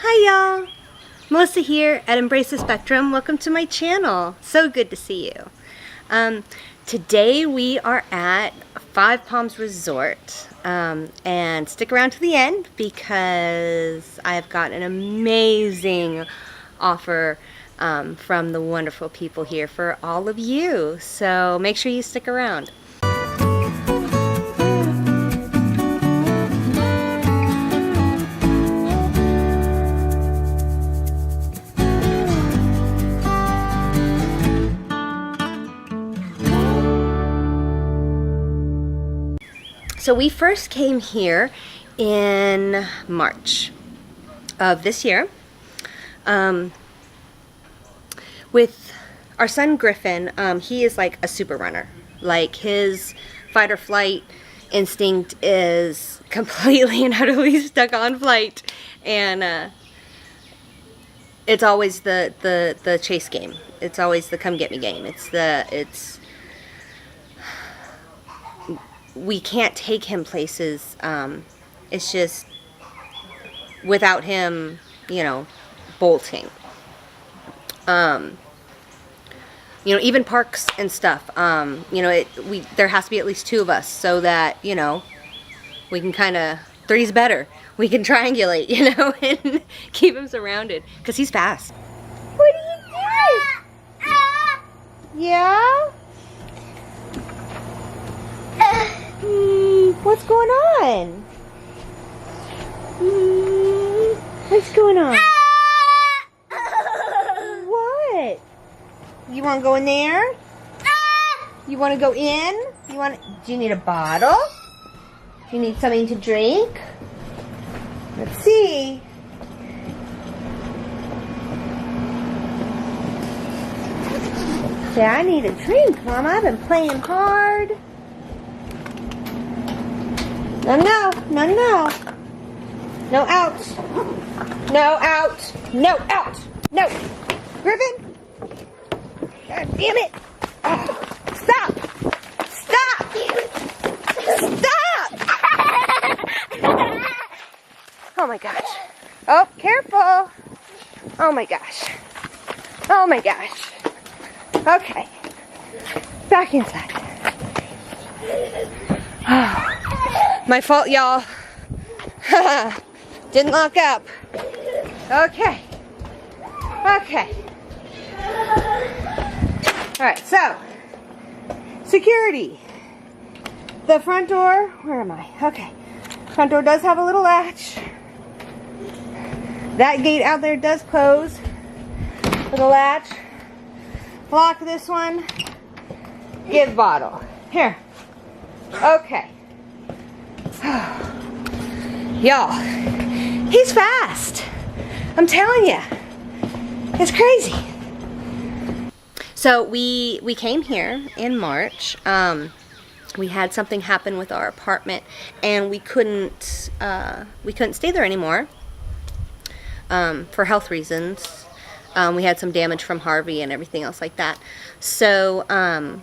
Hi y'all! Melissa here at Embrace the Spectrum. Welcome to my channel. So good to see you. Today we are at Five Palms Resort. And stick around to the end because I've got an amazing offer from the wonderful people here for all of you. So make sure you stick around. So we first came here in March of this year with our son Griffin. He is like a super runner. Like his fight or flight instinct is completely and utterly stuck on flight, and it's always the chase game. It's always the come get me game. We can't take him places. It's just without him, you know, bolting. You know, even parks and stuff. You know, there has to be at least two of us so that, you know, we can kind of, three's better. We can triangulate, you know, and keep him surrounded because he's fast. What are you doing? Yeah. What's going on? What's going on? What? You want to go in there? You want to go in? Do you need a bottle? Do you need something to drink? Let's see. Yeah, I need a drink, Mama. I've been playing hard. No, no. No, out. No, out. No, out. No. Griffin. God damn it. Oh, stop. Stop. Stop. Oh my gosh. Oh, careful. Oh my gosh. Oh my gosh. Okay. Back inside. Oh. My fault, y'all. Didn't lock up. Okay. Okay. Alright, so security. The front door, where am I? Okay. Front door does have a little latch. That gate out there does close with a latch. Lock this one. Give bottle. Here. Okay. Y'all, he's fast. I'm telling you, it's crazy. So we came here in March. We had something happen with our apartment, and we couldn't stay there anymore for health reasons. We had some damage from Harvey and everything else like that. So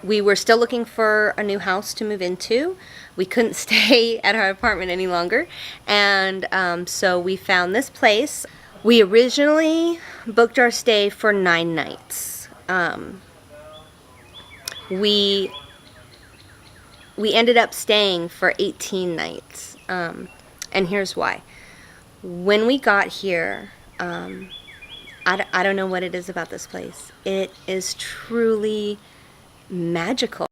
we were still looking for a new house to move into. We couldn't stay at our apartment any longer. And so we found this place. We originally booked our stay for 9 nights. We ended up staying for 18 nights. And here's why. When we got here, I don't know what it is about this place. It is truly magical.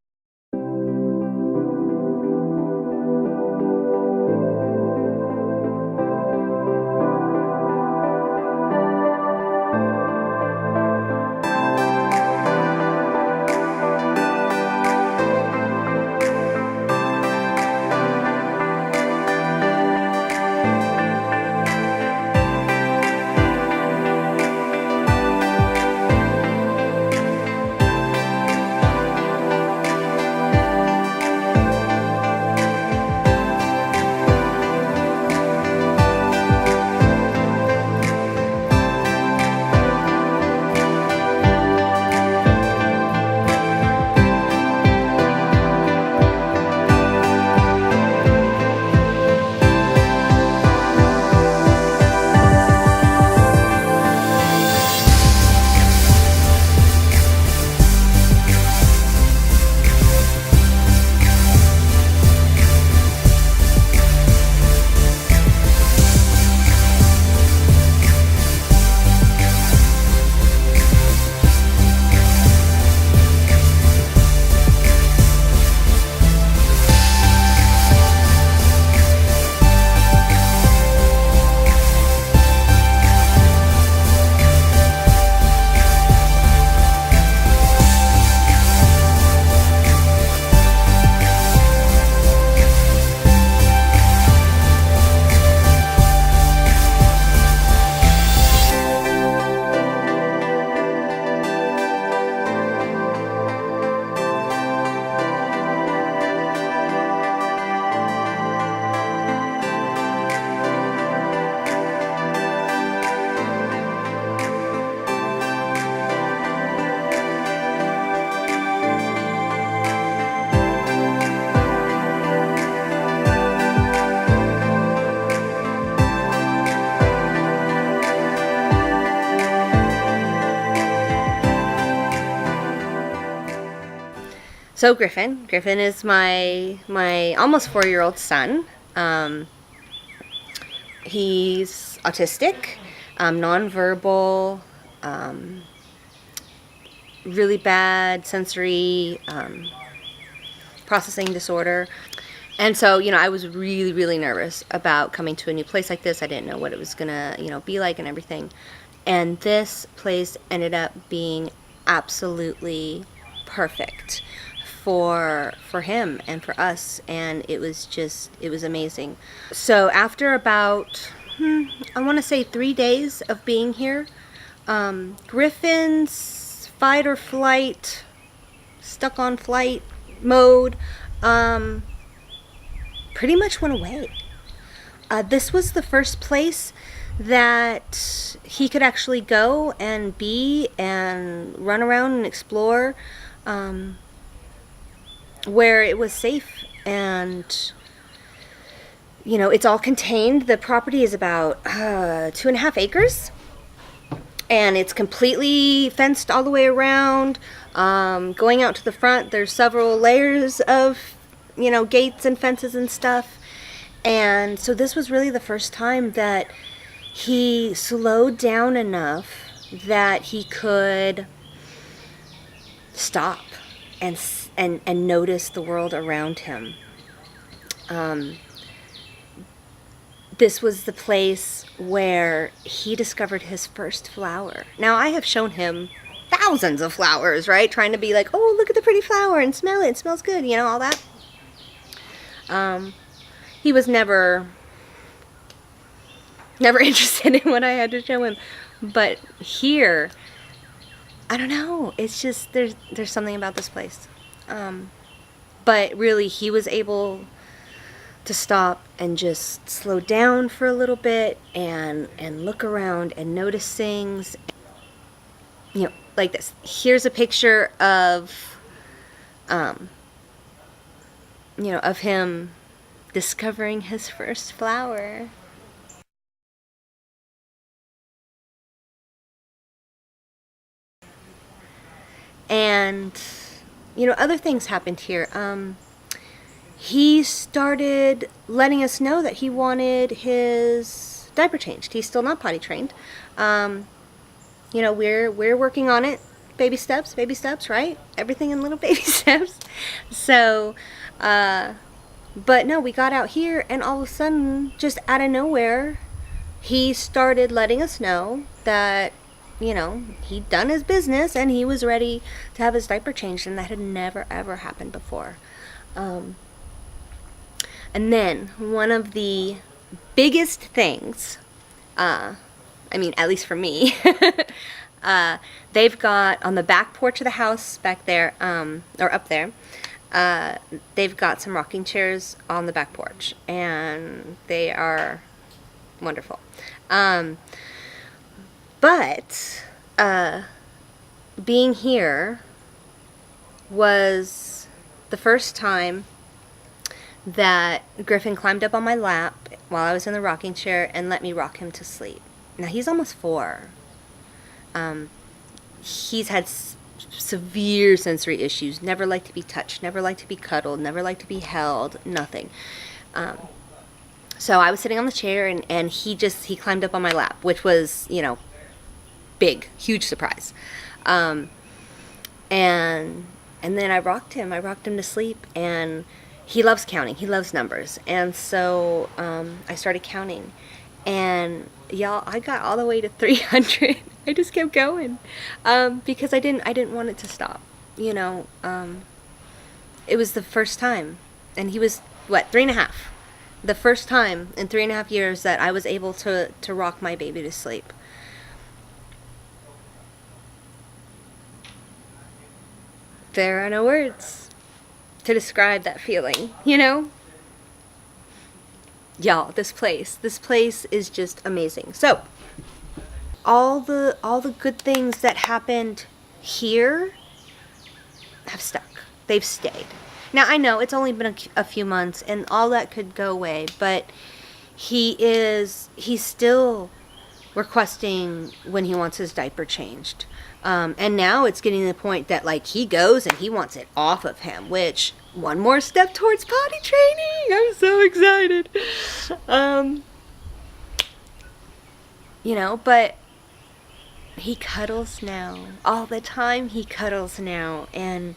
So Griffin is my almost 4-year-old son. He's autistic, nonverbal, really bad sensory processing disorder. And so, I was really, really nervous about coming to a new place like this. I didn't know what it was gonna, be like and everything. And this place ended up being absolutely perfect for him and for us. And it was amazing. So after about, I want to say 3 days of being here, Griffin's fight or flight, stuck on flight mode, pretty much went away. This was the first place that he could actually go and be and run around and explore, where it was safe. And it's all contained. The property is about 2.5 acres, and it's completely fenced all the way around. Going out to the front, there's several layers of gates and fences and stuff. And so this was really the first time that he slowed down enough that he could stop and notice the world around him. This was the place where he discovered his first flower. Now, I have shown him thousands of flowers, right? Trying to be like, oh, look at the pretty flower and smell it. It smells good, all that. He was never interested in what I had to show him. But here, I don't know. It's just, there's something about this place. But really, he was able to stop and just slow down for a little bit and look around and notice things. Like this. Here's a picture of, of him discovering his first flower. And, other things happened here. He started letting us know that he wanted his diaper changed. He's still not potty trained. We're working on it. Baby steps, right? Everything in little baby steps. So, but no, we got out here, and all of a sudden, just out of nowhere, he started letting us know that, he'd done his business and he was ready to have his diaper changed, and that had never, ever happened before. And then, one of the biggest things, at least for me, they've got on the back porch of the house back there, or up there, they've got some rocking chairs on the back porch, and they are wonderful. But being here was the first time that Griffin climbed up on my lap while I was in the rocking chair and let me rock him to sleep. Now, he's almost 4. He's had severe sensory issues, never liked to be touched, never liked to be cuddled, never liked to be held, nothing. So I was sitting on the chair, and he climbed up on my lap, which was, big, huge surprise. And then I rocked him to sleep, and he loves counting, he loves numbers. And so I started counting, and y'all, I got all the way to 300. I just kept going, because I didn't want it to stop. It was the first time, and he was 3.5. The first time in 3.5 years that I was able to rock my baby to sleep. There are no words to describe that feeling, Y'all, this place is just amazing. So, all the good things that happened here have stuck. They've stayed. Now, I know it's only been a few months, and all that could go away, but he's still requesting when he wants his diaper changed. And now it's getting to the point that, like, he goes and he wants it off of him, which, one more step towards potty training. I'm so excited. You know, but he cuddles now. All the time he cuddles now. And,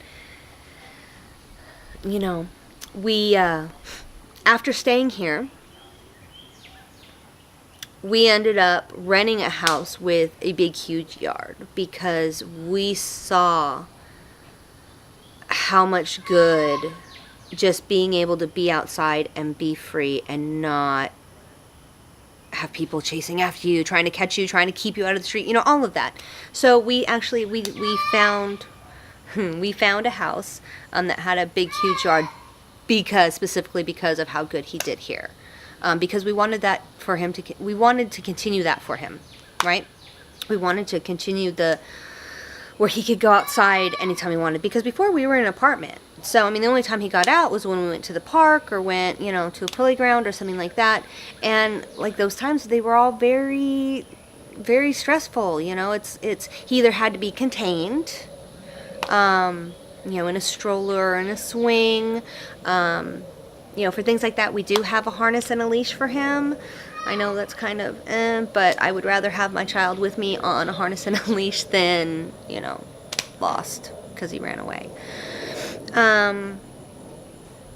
you know, we, after staying here, we ended up renting a house with a big, huge yard because we saw how much good just being able to be outside and be free and not have people chasing after you, trying to catch you, trying to keep you out of the street, you know, all of that. So we actually, we found a house that had a big, huge yard specifically because of how good he did here. Because we wanted that for him we wanted to continue that for him, right? We wanted to continue where he could go outside anytime he wanted, because before we were in an apartment. So, I mean, the only time he got out was when we went to the park or went, you know, to a playground or something like that. And, like, those times, they were all very, very stressful, you know. He either had to be contained, you know, in a stroller or in a swing. You know, for things like that, we do have a harness and a leash for him. I know that's kind of, but I would rather have my child with me on a harness and a leash than, you know, lost because he ran away.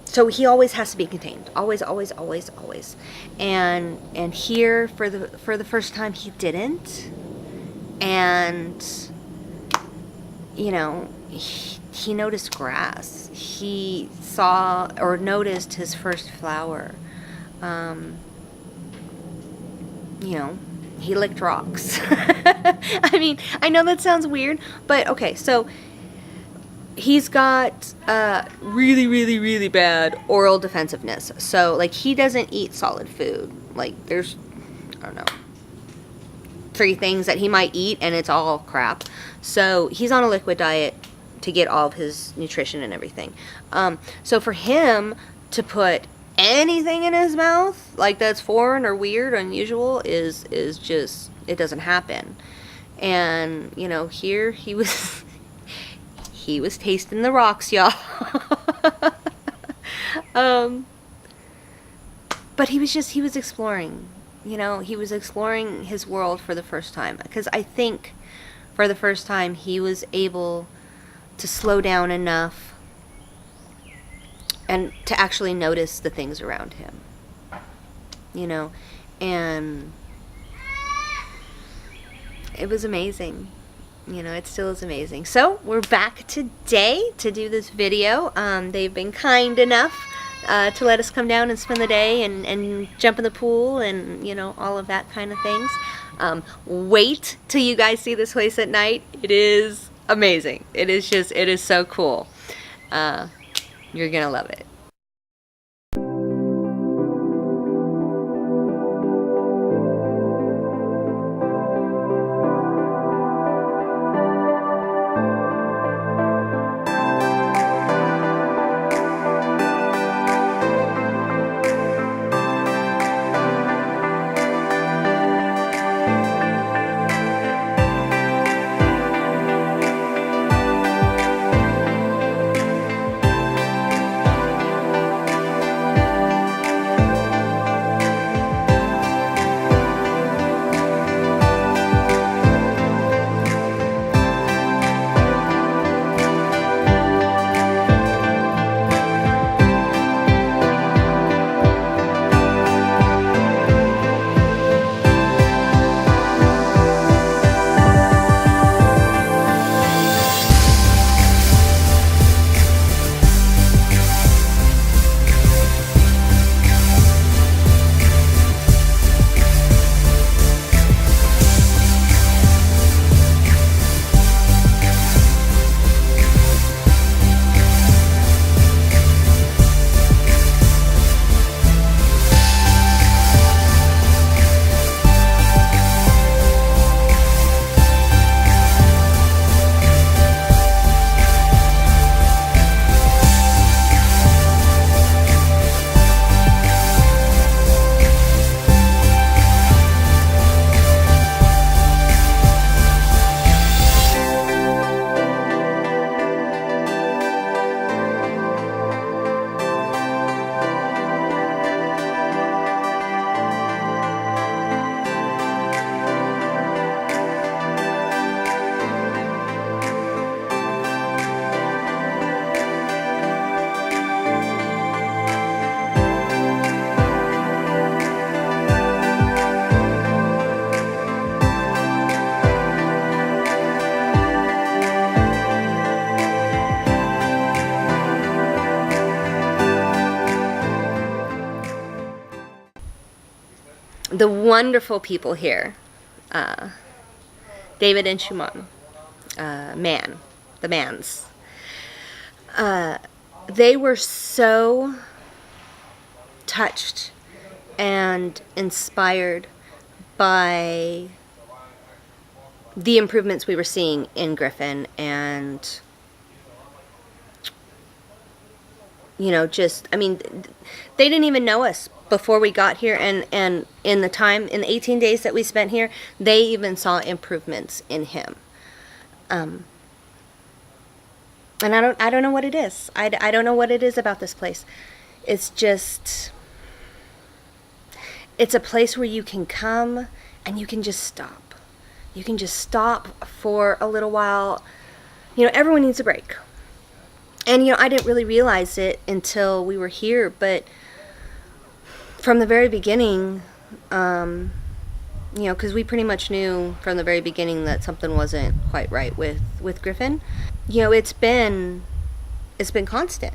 So he always has to be contained. Always, always, always, always. And here, for the first time, he didn't. And, you know, he noticed grass. He saw or noticed his first flower. You know, he licked rocks. I mean, I know that sounds weird, but okay, so he's got really, really, really bad oral defensiveness. So, like, he doesn't eat solid food. Like, there's, I don't know, 3 things that he might eat, and it's all crap. So, he's on a liquid diet to get all of his nutrition and everything. So, for him to put anything in his mouth, like, that's foreign or weird or unusual, is just, it doesn't happen. And, you know, here he was... He was tasting the rocks, y'all. But he was exploring. You know, he was exploring his world for the first time. Because I think for the first time he was able to slow down enough and to actually notice the things around him. You know, and it was amazing. You know, it still is amazing. So, we're back today to do this video. They've been kind enough to let us come down and spend the day and jump in the pool and, you know, all of that kind of things. Wait till you guys see this place at night. It is amazing. It is so cool. You're gonna love it. the wonderful people here, David and Shuman, the Mans, they were so touched and inspired by the improvements we were seeing in Griffin, and just, I mean, they didn't even know us before we got here, and in the 18 days that we spent here, they even saw improvements in him. And I don't know what it is. I don't know what it is about this place. It's just, it's a place where you can come and you can just stop. You can just stop for a little while. Everyone needs a break. And, I didn't really realize it until we were here, but from the very beginning, because we pretty much knew from the very beginning that something wasn't quite right with Griffin. It's been constant.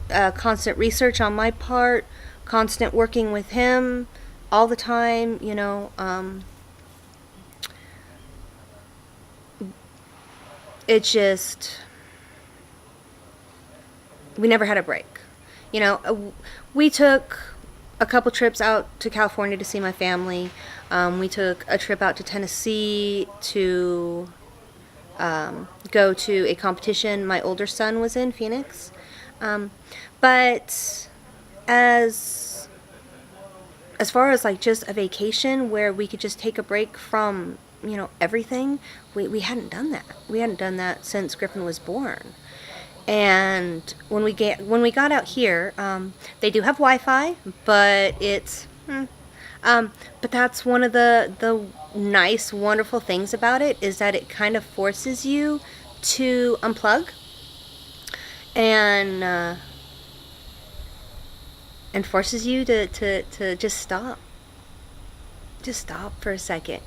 Constant research on my part, constant working with him all the time, it just, we never had a break. We took a couple trips out to California to see my family. We took a trip out to Tennessee to go to a competition my older son was in, Phoenix. But as far as like just a vacation where we could just take a break from everything, we hadn't done that. We hadn't done that since Griffin was born. And when we got out here, they do have Wi-Fi, but it's but that's one of the nice, wonderful things about it, is that it kind of forces you to unplug and forces you to just stop. Just stop for a second,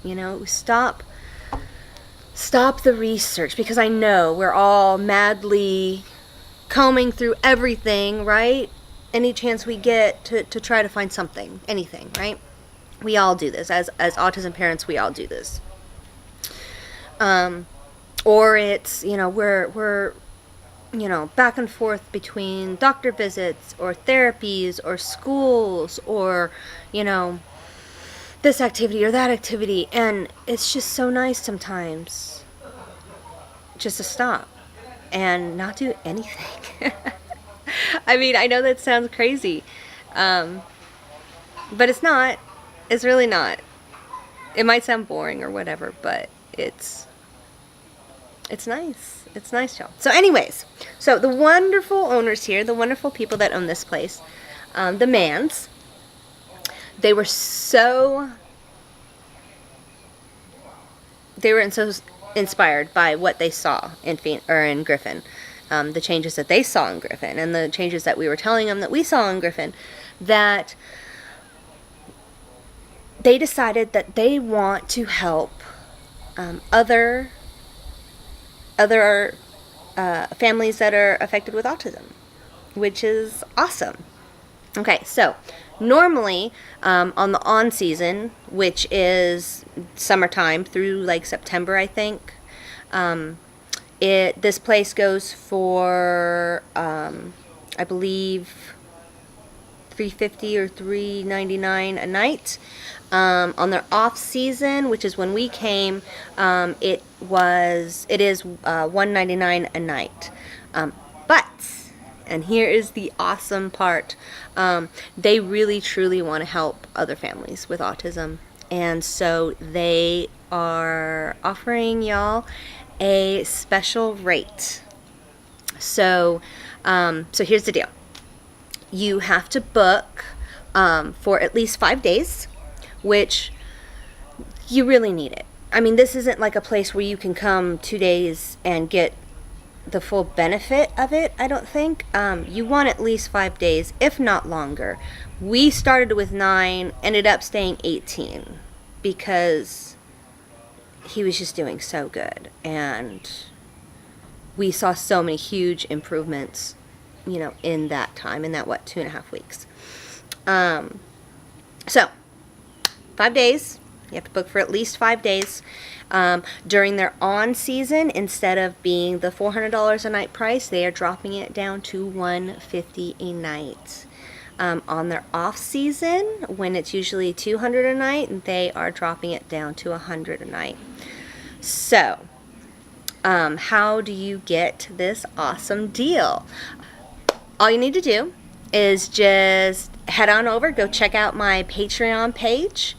Stop the research, because I know we're all madly combing through everything, right? Any chance we get to try to find something, anything, right? We all do this. As autism parents, we all do this. Or it's, we're back and forth between doctor visits or therapies or schools or, this activity or that activity, and it's just so nice sometimes just to stop and not do anything. I mean, I know that sounds crazy, but it's not. It's really not. It might sound boring or whatever, but it's nice. It's nice, y'all. So anyways, so the wonderful owners here, the wonderful people that own this place, the Mans, they were so inspired by what they saw in Griffin, the changes that they saw in Griffin, and the changes that we were telling them that we saw in Griffin, that they decided that they want to help other families that are affected with autism, which is awesome. Okay, so normally on the on season, which is summertime through like September, I think, this place goes for I believe $350 or $399 a night. On their off season, which is when we came, it is $199 a night. But, and here is the awesome part, they really truly want to help other families with autism, and so they are offering y'all a special rate. So here's the deal. You have to book for at least 5 days, which you really need it. I mean, this isn't like a place where you can come 2 days and get the full benefit of it, I don't think. You want at least 5 days, if not longer. We started with 9, ended up staying 18 because he was just doing so good, and we saw so many huge improvements, in that time, in that 2.5 weeks. So 5 days. You have to book for at least 5 days. During their on season, instead of being the $400 a night price, they are dropping it down to $150 a night. On their off season, when it's usually $200 a night, they are dropping it down to $100 a night. So, how do you get this awesome deal? All you need to do is just head on over, go check out my Patreon page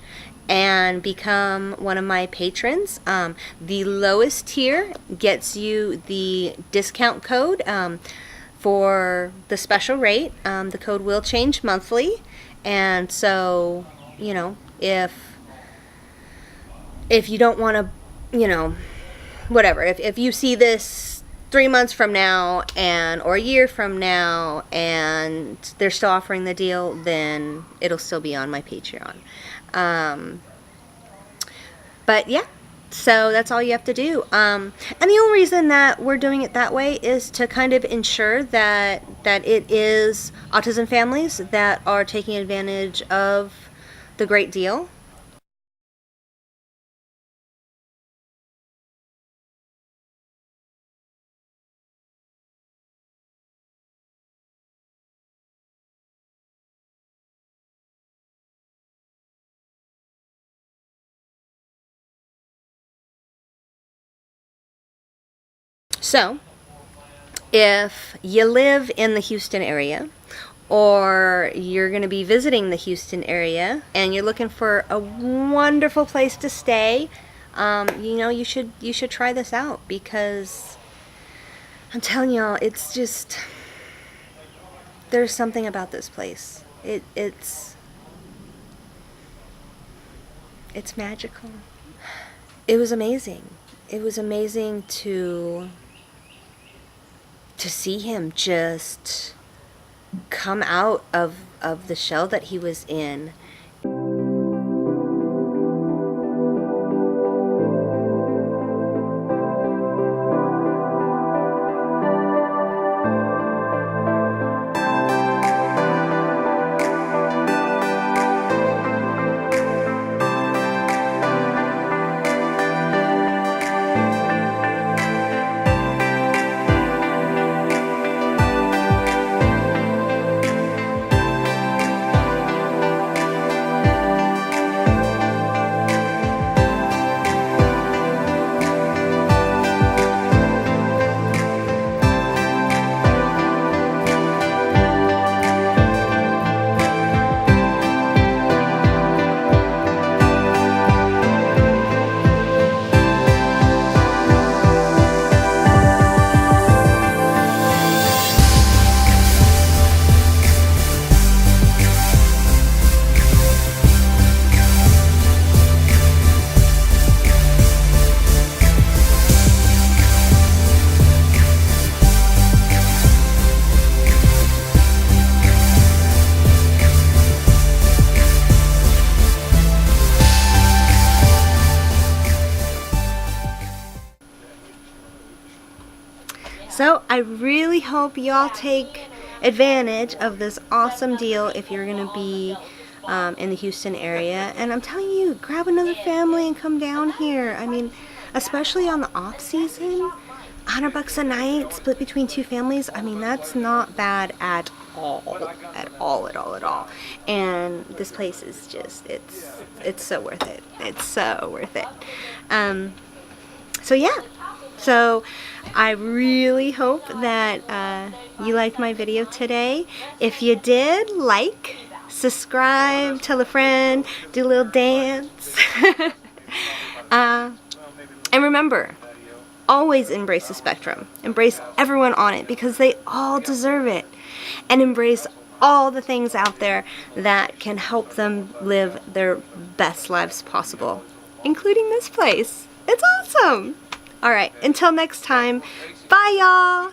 and become one of my patrons. The lowest tier gets you the discount code for the special rate. The code will change monthly, and so, you know, if you don't want to, you know, whatever, if you see this 3 months from now or a year from now and they're still offering the deal, then it'll still be on my Patreon. But yeah, so that's all you have to do. And the only reason that we're doing it that way is to kind of ensure that it is autism families that are taking advantage of the great deal. So, if you live in the Houston area, or you're going to be visiting the Houston area and you're looking for a wonderful place to stay, you know, you should try this out, because I'm telling y'all, it's just, there's something about this place. It's magical. It was amazing. It was amazing to see him just come out of the shell that he was in. So I really hope y'all take advantage of this awesome deal if you're going to be in the Houston area. And I'm telling you, grab another family and come down here. I mean, especially on the off season, $100 a night split between 2 families. I mean, that's not bad at all. And this place is just, it's so worth it. It's so worth it. So yeah. So I really hope that you liked my video today. If you did, like, subscribe, tell a friend, do a little dance. And remember, always embrace the spectrum. Embrace everyone on it, because they all deserve it. And embrace all the things out there that can help them live their best lives possible, including this place. It's awesome. All right, until next time, bye y'all.